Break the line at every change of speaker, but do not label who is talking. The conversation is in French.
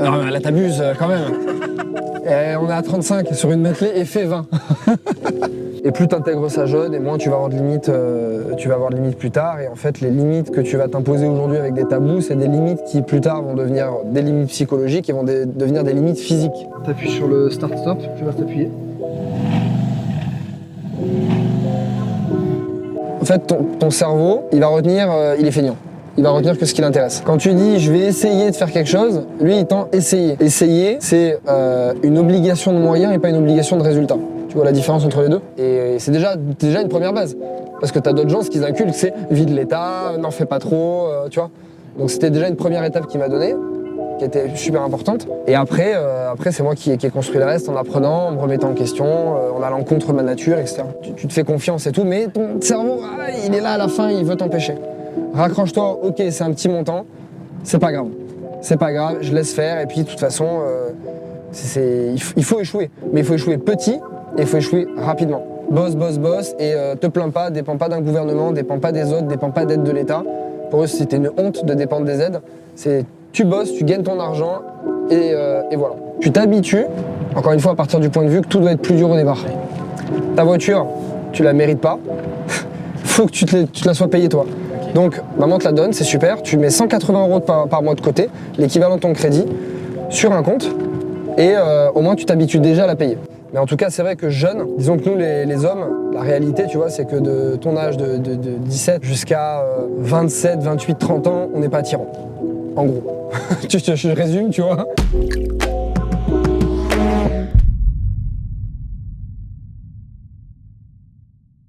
Alors là, t'abuses quand même. On est à 35 sur une Bentley et fait 20. Et plus tu intègres ça jeune, et moins tu vas avoir de limites, plus tard. Et en fait, les limites que tu vas t'imposer aujourd'hui avec des tabous, c'est des limites qui plus tard vont devenir des limites psychologiques et vont devenir des limites physiques. Tu appuies sur le start-stop, tu vas t'appuyer. En fait, ton cerveau, il va retenir, il est feignant. Il va retenir que ce qui l'intéresse. Quand tu dis je vais essayer de faire quelque chose, lui il tend essayer. Essayer, c'est une obligation de moyens et pas une obligation de résultat. Tu vois la différence entre les deux? Et c'est déjà une première base. Parce que t'as d'autres gens, ce qu'ils inculquent, c'est vide l'état, n'en fais pas trop, tu vois. Donc c'était déjà une première étape qu'il m'a donnée, qui était super importante. Et après c'est moi qui ai construit le reste en apprenant, en me remettant en question, en allant contre ma nature, etc. Tu te fais confiance et tout, mais ton cerveau, il est là à la fin, il veut t'empêcher. Raccroche-toi, ok, c'est un petit montant, c'est pas grave. C'est pas grave, je laisse faire, et puis de toute façon, il faut échouer. Mais il faut échouer petit, et il faut échouer rapidement. Bosse, et te plains pas, dépends pas d'un gouvernement, dépends pas des autres, dépends pas d'aide de l'État. Pour eux, c'était une honte de dépendre des aides. Tu bosses, tu gagnes ton argent, et voilà. Tu t'habitues, encore une fois, à partir du point de vue que tout doit être plus dur au départ. Ta voiture, tu la mérites pas, faut que tu te la sois payée toi. Donc, maman te la donne, c'est super, tu mets 180 € par mois de côté, l'équivalent de ton crédit, sur un compte, et au moins tu t'habitues déjà à la payer. Mais en tout cas, c'est vrai que jeune, disons que nous les hommes, la réalité, tu vois, c'est que de ton âge de 17 jusqu'à 27, 28, 30 ans, on n'est pas attirant. En gros. Je résume, tu vois.